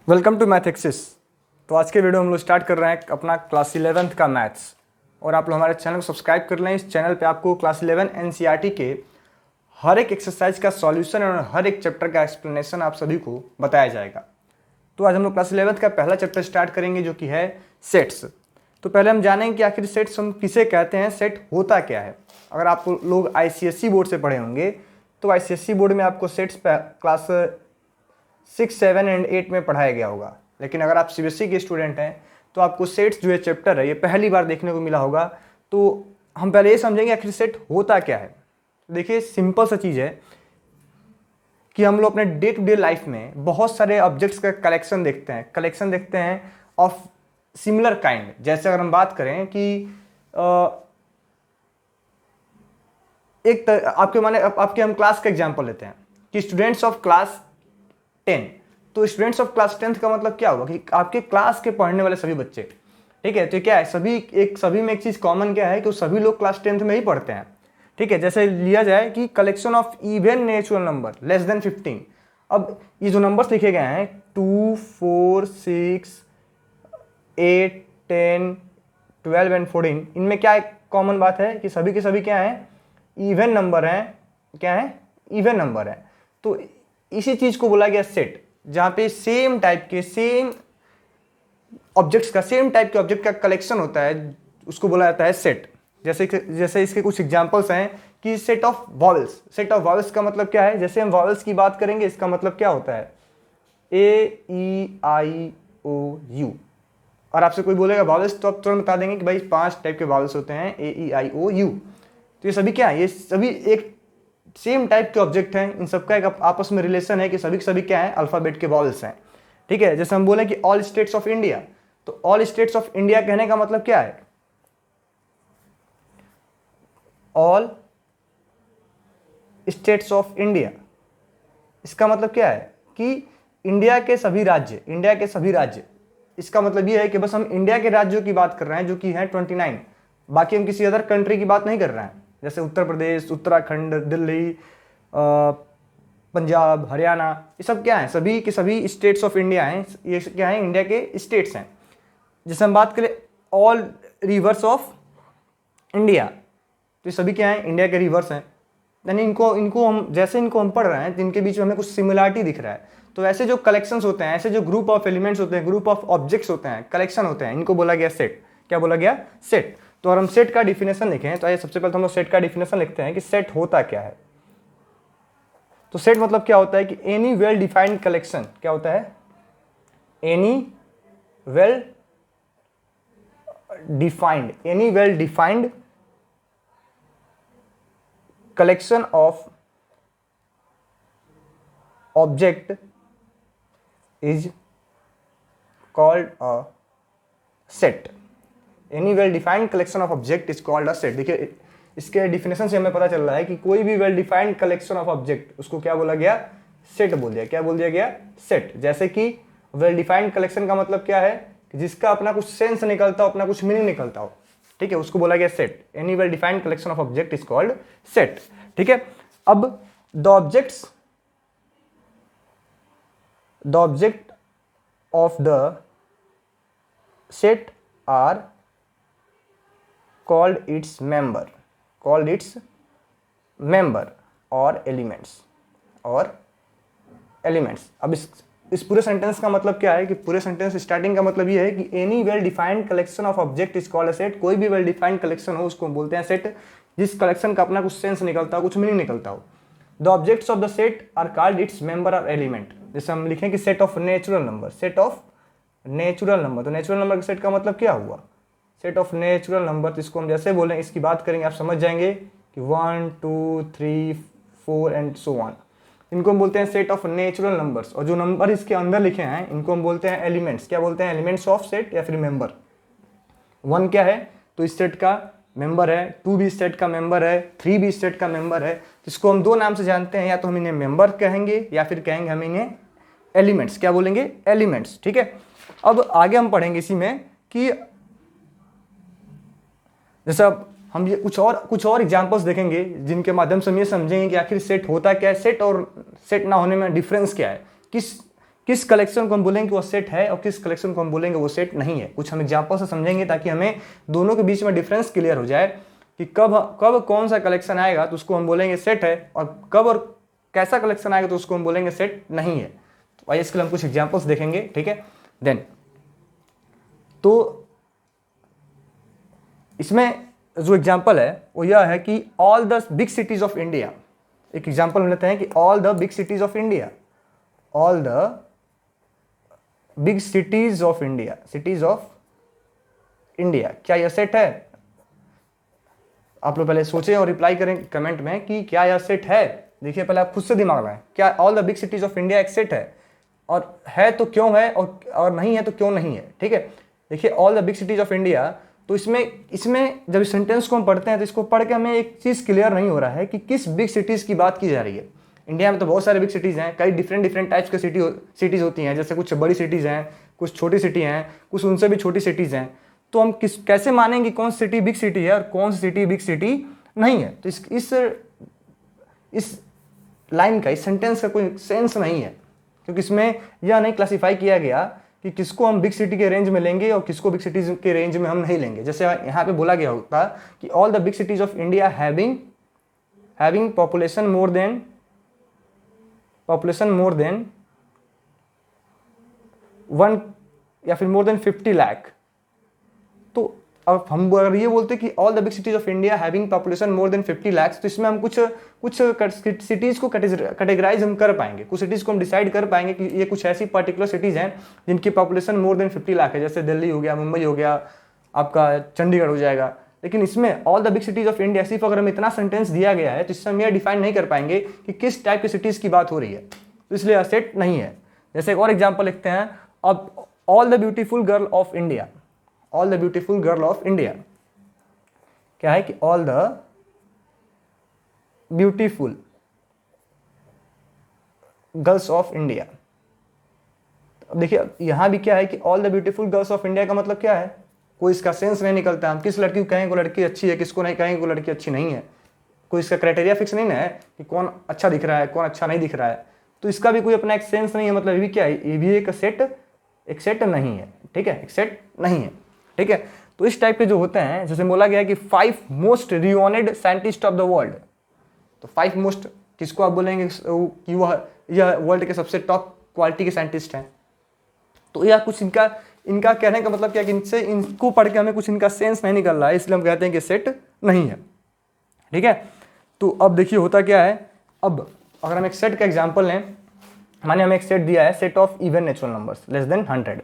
Welcome to math axis. तो आज के वीडियो हम लोग स्टार्ट कर रहे हैं अपना क्लास 11th का मैथ्स। और आप लोग हमारे चैनल को सब्सक्राइब कर लें। इस चैनल पे आपको क्लास 11 एनसीईआरटी के हर एक एक्सरसाइज का सॉल्यूशन और हर एक चैप्टर का एक्सप्लेनेशन आप सभी को बताया जाएगा। तो आज हम लोग क्लास 11th का पहला चैप्टर स्टार्ट करेंगे जो कि है सेट्स। तो पहले हम जानेंगे कि आखिर सेट्स हम किसे कहते हैं, सेट होता क्या है। अगर आप लोग आईसीएसई बोर्ड से पढ़े होंगे तो आईसीएसई बोर्ड में आपको सेट्स क्लास 6, 7 एंड 8 में पढ़ाया गया होगा। लेकिन अगर आप सीबीएसई के स्टूडेंट हैं तो आपको सेट्स जो है चैप्टर है ये पहली बार देखने को मिला होगा। तो हम पहले ये समझेंगे आखिर सेट होता क्या है। देखिए सिंपल सा चीज़ है कि हम लोग अपने डे टू डे लाइफ में बहुत सारे ऑब्जेक्ट्स का कलेक्शन देखते हैं ऑफ सिमिलर काइंड। जैसे अगर हम बात करें कि आपके हम क्लास का एग्जांपल लेते हैं कि स्टूडेंट्स ऑफ क्लास 10। तो स्टूडेंट्स ऑफ क्लास 10 का मतलब क्या होगा कि आपके क्लास के पढ़ने वाले सभी बच्चे। ठीक है, तो क्या है सभी में एक चीज कॉमन क्या है कि सभी लोग क्लास 10th में ही पढ़ते हैं। ठीक है, जैसे लिया जाए कि collection of even natural number less than 15। अब ये जो नंबर्स लिखे गए हैं 2, 4, 6, 8, 10, 12 एंड 14, इनमें क्या एक कॉमन बात है कि सभी के सभी क्या है, इवन नंबर हैं। क्या है, इवन नंबर है। तो इसी चीज को बोला गया सेट, जहां पे सेम टाइप के ऑब्जेक्ट का कलेक्शन होता है, उसको बोला जाता है सेट। जैसे इसके कुछ एग्जांपल्स हैं कि सेट ऑफ वॉवेल्स का मतलब क्या है। जैसे हम वॉवेल्स की बात करेंगे, इसका मतलब क्या होता है, A, E, I, O, U। और आपसे कोई बोलेगा वॉवेल्स तो आप तुरंत बता देंगे कि भाई 5 टाइप के वॉवेल्स होते हैं, A, E, I, O, U। तो ये सभी क्या है, ये सभी एक सेम टाइप के ऑब्जेक्ट हैं। इन सबका एक आपस में रिलेशन है कि सभी क्या है, अल्फाबेट के वॉवेल्स हैं। ठीक है, जैसे हम बोले कि ऑल स्टेट्स ऑफ इंडिया, तो ऑल स्टेट्स ऑफ इंडिया कहने का मतलब क्या है, ऑल स्टेट्स ऑफ इंडिया। इसका मतलब क्या है कि इंडिया के सभी राज्य। इसका मतलब ये है कि बस हम इंडिया के राज्यों की बात कर रहे हैं जो कि है 29। बाकी हम किसी अदर कंट्री की बात नहीं कर रहे हैं। जैसे उत्तर प्रदेश, उत्तराखंड, दिल्ली, पंजाब, हरियाणा, ये सब क्या है, सभी के सभी स्टेट्स ऑफ इंडिया हैं। ये क्या है, इंडिया के स्टेट्स हैं। जैसे हम बात करें ऑल रिवर्स ऑफ इंडिया, तो ये सभी क्या है, इंडिया के रिवर्स हैं। यानी इनको हम पढ़ रहे हैं तो इनके बीच में हमें कुछ सिमिलरिटी दिख रहा है। तो ऐसे जो कलेक्शंस होते हैं, ऐसे जो ग्रुप ऑफ एलिमेंट्स होते हैं, ग्रुप ऑफ ऑब्जेक्ट्स होते हैं, कलेक्शन होते हैं, इनको बोला गया सेट। क्या बोला गया, सेट। तो अगर हम सेट का डिफिनेशन लिखें तो आइए सबसे पहले हम लोग सेट का डिफिनेशन लिखते हैं कि सेट होता क्या है। तो सेट मतलब क्या होता है कि एनी वेल डिफाइंड कलेक्शन। क्या होता है, any well defined collection of object is called a set. Any well defined collection of object is called a set. देखिए इसके डिफिनेशन से हमें पता चल रहा है कि कोई भी well defined collection of object, उसको क्या बोला गया, सेट बोल दिया। क्या बोल दिया गया, सेट। जैसे कि वेल डिफाइंड कलेक्शन का मतलब क्या है कि जिसका अपना कुछ सेंस निकलता हो, अपना कुछ मीनिंग निकलता हो। ठीक है, उसको बोला गया set. Any well defined collection of object is called set. ठीक है, अब the object of the set are called its member और एलिमेंट्स। अब इस पूरे सेंटेंस का मतलब क्या है कि पूरे सेंटेंस स्टार्टिंग का मतलब ये है कि any well defined collection of object is called a set. कोई भी वेल डिफाइंड कलेक्शन हो उसको बोलते हैं सेट, जिस कलेक्शन का अपना कुछ सेंस निकलता हो, कुछ मीनिंग निकलता हो। The objects of the set are called its member और एलिमेंट। जैसे हम लिखें कि सेट ऑफ नेचुरल नंबर, तो नेचुरल नंबर के सेट का मतलब क्या हुआ, सेट ऑफ नेचुरल नंबर। तो इसको हम जैसे बोलें, इसकी बात करेंगे आप समझ जाएंगे कि 1, 2, 3, 4 एंड सो ऑन। इनको हम बोलते हैं सेट ऑफ नेचुरल नंबर्स। और जो नंबर इसके अंदर लिखे हैं इनको हम बोलते हैं एलिमेंट्स। क्या बोलते हैं, एलिमेंट्स ऑफ सेट या फिर मेंबर। 1 क्या है, तो इस सेट का मेंबर है। 2 भी इस सेट का मेंबर है। 3 भी इस सेट का मेंबर है। तो इसको हम 2 नाम से जानते हैं, या तो हम इन्हें मेंबर कहेंगे या फिर कहेंगे हम इन्हें एलिमेंट्स। क्या बोलेंगे, एलिमेंट्स। ठीक है, अब आगे हम पढ़ेंगे इसी में कि जैसे अब हम ये कुछ और एग्जांपल्स देखेंगे जिनके माध्यम से हम ये समझेंगे कि आखिर सेट होता क्या है, सेट और सेट ना होने में डिफरेंस क्या है, किस कलेक्शन को हम बोलेंगे वो सेट है और किस कलेक्शन को हम बोलेंगे वो सेट नहीं है। कुछ हम एग्जाम्पल से समझेंगे ताकि हमें दोनों के बीच में डिफरेंस क्लियर हो जाए कि कब कब कौन सा कलेक्शन आएगा तो उसको हम बोलेंगे सेट है, और कब और कैसा कलेक्शन आएगा तो उसको हम बोलेंगे सेट नहीं है। तो आइए इसके लिए हम कुछ एग्जाम्पल्स देखेंगे, ठीक है। देन तो इसमें जो एग्जाम्पल है वो यह है कि all the big cities of India. एक एग्जाम्पल हम लेते हैं कि all the big cities of India, all the big cities of India, cities of India, क्या यह सेट है? आप लोग पहले सोचें और रिप्लाई करें कमेंट में कि क्या यह सेट है। देखिए पहले आप खुद से दिमाग लगाएं, क्या all the big cities of India एक सेट है? और है तो क्यों है, और नहीं है तो क्यों नहीं है, ठीक है। देखिए all the big cities of India, तो इसमें जब इस सेंटेंस को हम पढ़ते हैं तो इसको पढ़ के हमें एक चीज़ क्लियर नहीं हो रहा है कि किस बिग सिटीज़ की बात की जा रही है। इंडिया में तो बहुत सारे बिग सिटीज़ हैं, कई डिफरेंट टाइप्स के सिटीज़ होती हैं, जैसे कुछ बड़ी सिटीज़ हैं, कुछ छोटी सिटी हैं, कुछ उनसे भी छोटी सिटीज़ हैं। तो हम कैसे मानेंगे कौन सी सिटी बिग सिटी है और कौन सी सिटी बिग सिटी नहीं है? तो इस लाइन का, इस सेंटेंस का कोई सेंस नहीं है, क्योंकि इसमें यह नहीं क्लासीफाई किया गया कि किसको हम बिग सिटी के रेंज में लेंगे और किसको बिग सिटीज के रेंज में हम नहीं लेंगे। जैसे यहाँ पे बोला गया होता कि all the big cities of India having population more than 1 या फिर मोर देन 50 लाख। तो अब हम अगर ये बोलते कि all the big cities of India having population more than 50 lakh, तो इसमें हम कुछ सिटीज़ को कैटेगराइज हम कर पाएंगे, कुछ सिटीज़ को हम डिसाइड कर पाएंगे कि ये कुछ ऐसी पर्टिकुलर सिटीज़ हैं जिनकी पॉपुलेशन मोर देन 50 लाख है, जैसे दिल्ली हो गया, मुंबई हो गया, आपका चंडीगढ़ हो जाएगा। लेकिन इसमें all the big cities of India सिर्फ अगर हम इतना सेंटेंस दिया गया है तो इससे हम यह डिफाइन नहीं कर पाएंगे कि किस टाइप की सिटीज़ की बात हो रही है, तो इसलिए सेट नहीं है। जैसे एक और एग्जाम्पल लिखते हैं, अब all the beautiful girl of India, all the beautiful girl of India क्या है कि all the beautiful girls of India. अब देखिए यहां भी क्या है कि all the beautiful girls of India का मतलब क्या है, कोई इसका सेंस नहीं निकलता। हम किस लड़की को कहेंगे वो लड़की अच्छी है, किसको नहीं कहेंगे वो लड़की अच्छी नहीं है, कोई इसका क्राइटेरिया फिक्स नहीं ना है कि कौन अच्छा दिख रहा है कौन अच्छा नहीं दिख रहा है। तो इसका भी कोई अपना एक सेंस नहीं है, मतलब ये भी क्या है, ये भी एक सेट नहीं है, ठीक है, एक सेट नहीं है, ठीक है। तो इस टाइप के जो होते हैं, जैसे बोला गया है कि 5 most renowned scientist of the world, तो 5 मोस्ट किसको आप बोलेंगे कि यह वर्ल्ड के सबसे टॉप क्वालिटी के साइंटिस्ट हैं। तो यह कुछ इनका कहने का मतलब क्या है कि इनको पढ़ के हमें कुछ इनका सेंस नहीं निकल रहा है, इसलिए हम कहते हैं कि सेट नहीं है, ठीक है। तो अब देखिए होता क्या है, अब अगर हम एक सेट का एग्जाम्पल लें, माने हमें एक सेट दिया है, set of even natural numbers less than 100,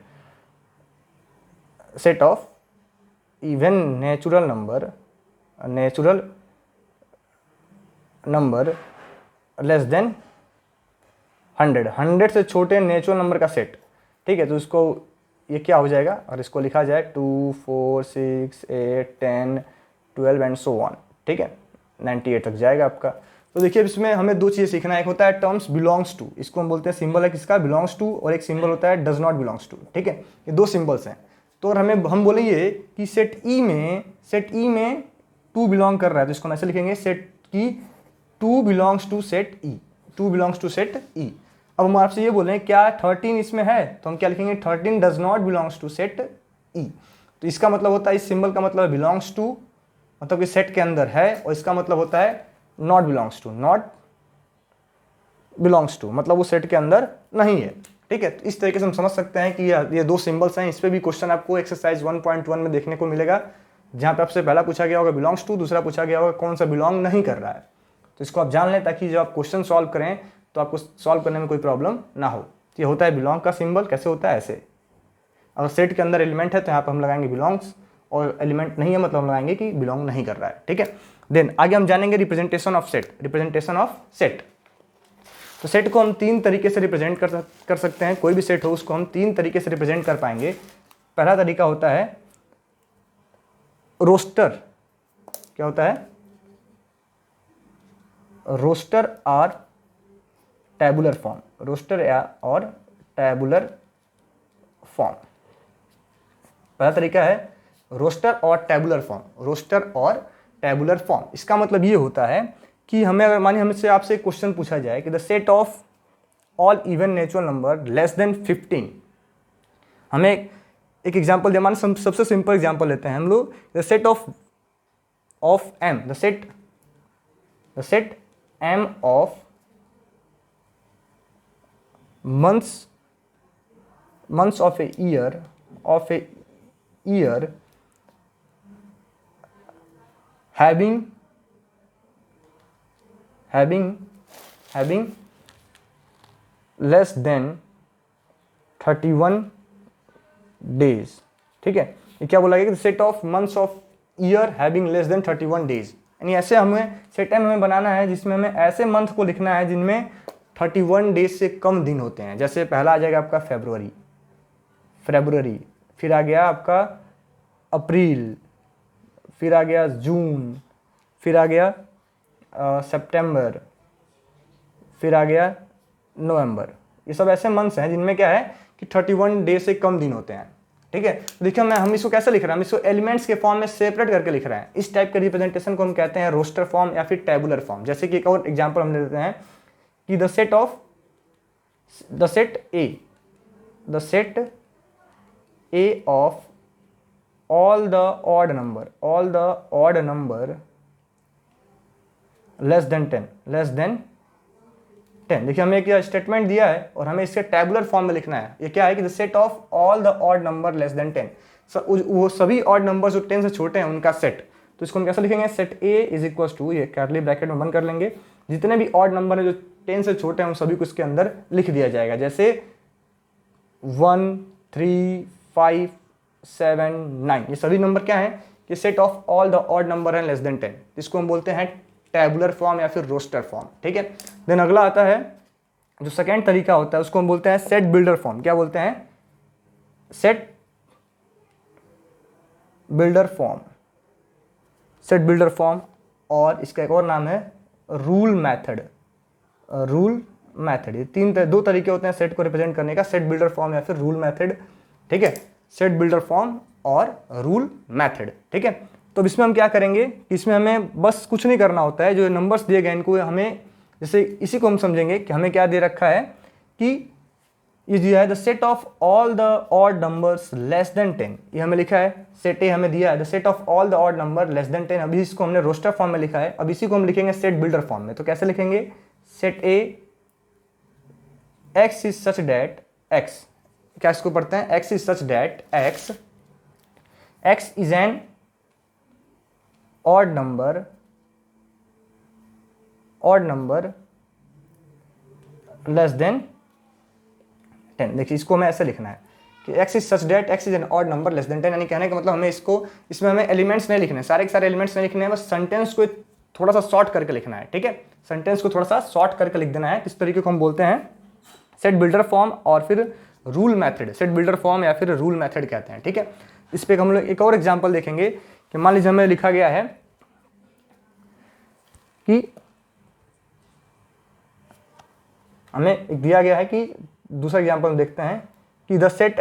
set of even natural number less than 100 से छोटे नेचुरल नंबर का सेट, ठीक है। तो इसको ये क्या हो जाएगा, और इसको लिखा जाए 2 4 6 8 10 12 एंड सो ऑन, ठीक है, 98 तक जाएगा आपका। तो देखिए इसमें हमें दो चीज़ें सीखना है, एक होता है टर्म्स बिलोंग्स टू, इसको हम बोलते हैं सिंबल है किसका, बिलोंग्स टू, और एक सिंबल होता है डज नॉट बिलोंग्स टू, ठीक है। ये दो सिंबल्स हैं। तो और हम बोलेंगे कि सेट ई में 2 बिलोंग कर रहा है, तो इसको हम ऐसे लिखेंगे सेट की 2 belongs to set E, 2 belongs to set E. अब हम आपसे ये बोल रहे हैं क्या 13 इसमें है, तो हम क्या लिखेंगे 13 does not belongs to set E. तो इसका मतलब होता है, इस सिंबल का मतलब बिलोंग्स टू, मतलब कि सेट के अंदर है, और इसका मतलब होता है नॉट बिलोंग्स टू, मतलब वो सेट के अंदर नहीं है, ठीक है। तो इस तरीके से हम समझ सकते हैं कि ये दो सिंबल्स हैं। इस पे भी क्वेश्चन आपको एक्सरसाइज 1.1 में देखने को मिलेगा, जहाँ पे आपसे पहला पूछा गया होगा बिलोंग्स टू, दूसरा पूछा गया होगा कौन सा बिलोंग नहीं कर रहा है। तो इसको आप जान लें ताकि जब आप क्वेश्चन सॉल्व करें तो आपको सॉल्व करने में कोई प्रॉब्लम ना हो। तो ये होता है बिलोंग का सिंबल, कैसे होता है ऐसे, अगर सेट के अंदर एलिमेंट है तो यहाँ पर हम लगाएंगे बिलोंग्स, और एलिमेंट नहीं है मतलब हम लगाएंगे कि बिलोंग नहीं कर रहा है, ठीक है। देन आगे हम जानेंगे रिप्रेजेंटेशन ऑफ सेट। तो सेट को हम 3 तरीके से रिप्रेजेंट कर सकते हैं, कोई भी सेट हो उसको हम 3 तरीके से रिप्रेजेंट कर पाएंगे। पहला तरीका होता है रोस्टर, क्या होता है, रोस्टर और टैबुलर फॉर्म, और टैबुलर फॉर्म। पहला तरीका है रोस्टर और टैबुलर फॉर्म। इसका मतलब ये होता है कि हमें अगर मानिए हमसे आपसे एक क्वेश्चन पूछा जाए कि the set of all even natural number less than 15। हमें एक एग्जाम्पल दिया, मान सबसे सिंपल एग्जाम्पल लेते हैं हम लोग, the set of M, the set M of months of a year having less than 31 days। ठीक है, ये क्या बोला गया कि set of months of year having less than 31 days, यानी ऐसे हमें सेट एम हमें बनाना है जिसमें हमें ऐसे मंथ को लिखना है जिनमें 31 डेज से कम दिन होते हैं। जैसे पहला आ जाएगा आपका फरवरी, फिर आ गया आपका अप्रैल, फिर आ गया जून, फिर आ गया सितंबर, फिर आ गया नवंबर। ये सब ऐसे मंथ्स हैं जिनमें क्या है कि 31 डेज से कम दिन होते हैं। ठीक है, तो देखिए हम इसको कैसे लिख रहे हैं, हम इसको एलिमेंट्स के फॉर्म में सेपरेट करके लिख रहे हैं। इस टाइप के रिप्रेजेंटेशन को हम कहते हैं रोस्टर फॉर्म या फिर टेबुलर फॉर्म। जैसे कि एक और एग्जांपल हम ले लेते हैं कि the set A of all the odd number less than 10। देखिए हमें एक स्टेटमेंट दिया है और हमें इसके टेबुलर फॉर्म में लिखना है। ये क्या है कि the set of all the odd number less than 10, वो सभी ऑड नंबर जो 10 से छोटे हैं उनका सेट। तो इसको हम कैसे लिखेंगे, set A is equal to, ये कर्ली ब्रैकेट में बंद कर लेंगे, जितने भी ऑड नंबर हैं जो 10 से छोटे हैं उन सभी को इसके अंदर लिख दिया जाएगा। जैसे 1, 3, 5, 7, 9, ये सभी नंबर क्या है कि set of all the odd number है लेस देन 10। इसको हम बोलते हैं टेबुलर फॉर्म या फिर रोस्टर फॉर्म। ठीक है, देन अगला आता है जो सेकेंड तरीका होता है उसको हम बोलते हैं सेट बिल्डर फॉर्म। क्या बोलते हैं, सेट बिल्डर फॉर्म, और इसका एक और नाम है रूल मेथड। ये दो तरीके होते हैं सेट को रिप्रेजेंट करने का, सेट बिल्डर फॉर्म या फिर रूल मेथड। ठीक है, सेट बिल्डर फॉर्म और रूल मेथड। ठीक है, तो इसमें हम क्या करेंगे कि इसमें हमें बस कुछ नहीं करना होता है, जो नंबर्स दिए गए इनको हमें, जैसे इसी को हम समझेंगे कि हमें क्या दे रखा है कि ये जो है the set of all the odd numbers less than 10, ये हमें लिखा है, सेट ए हमें दिया है the set of all the odd number less than 10। अभी इसको हमने रोस्टर फॉर्म में लिखा है, अब इसी को हम लिखेंगे सेट बिल्डर फॉर्म में। तो कैसे लिखेंगे, set A x is such that x, क्या इसको पढ़ते हैं, x is such that x is an odd number less than 10। देखिए इसको हमें ऐसे लिखना है कि x is such that x is an odd number less than 10, यानी कहने का मतलब हमें इसमें हमें एलिमेंट्स नहीं लिखने, सारे के सारे एलिमेंट्स नहीं लिखने हैं, बस सेंटेंस को थोड़ा सा शॉर्ट करके लिखना है। ठीक है, सेंटेंस को थोड़ा सा शॉर्ट करके लिख देना है। इस तरीके को हम बोलते हैं सेट बिल्डर फॉर्म और फिर rule method. Set builder form या फिर रूल मेथड कहते हैं। ठीक है, इस पे हम लोग एक और एग्जांपल देखेंगे कि मान लीजिए हमें लिखा गया है कि हमें एक दिया गया है कि दूसरा एग्जांपल देखते हैं कि the set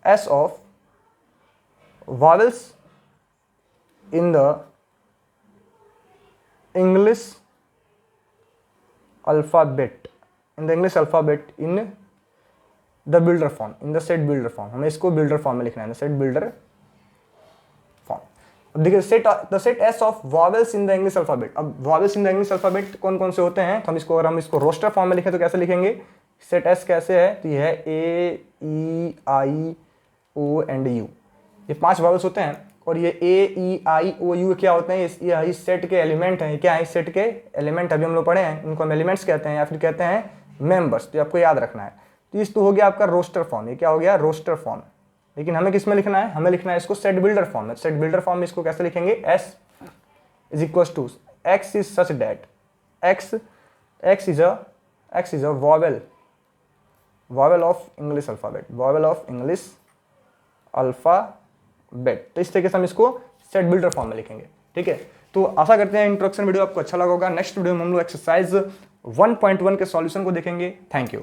S of vowels in the English alphabet in the English alphabet in the builder form, in the set builder form। हमें इसको बिल्डर फॉर्म में लिखना है, set builder form। अब देखिए the set s of vowels in the English alphabet। अब vowels in the English alphabet कौन कौन से होते हैं, तो अगर हम इसको रोस्टर फॉर्म में लिखें तो कैसे लिखेंगे, set s कैसे है, तो ये है a, e, i, o and u, ये 5 vowels होते हैं। और ये a, e, i, o, u क्या होते हैं, ये इस सेट के एलिमेंट हैं। क्या है, इस सेट के एलिमेंट अभी हम लोग पढ़े हैं, इनको हम एलिमेंट्स कहते हैं या फिर कहते हैं मेंबर्स। तो आपको याद रखना है। तो इस तो हो गया आपका रोस्टर फॉर्म, ये क्या हो गया, रोस्टर फॉर्म। लेकिन हमें किस में लिखना है, हमें लिखना है इसको सेट बिल्डर फॉर्म में। सेट बिल्डर फॉर्म में इसको कैसे लिखेंगे, s is equal to x is such that x is a vowel of English alphabet. तो इस तरीके से हम इसको सेट बिल्डर फॉर्म में लिखेंगे। ठीक है, तो आशा करते हैं इंट्रोडक्शन वीडियो आपको अच्छा लगा होगा। नेक्स्ट वीडियो में हम लोग एक्सरसाइज 1.1 के सॉल्यूशन को देखेंगे। Thank you.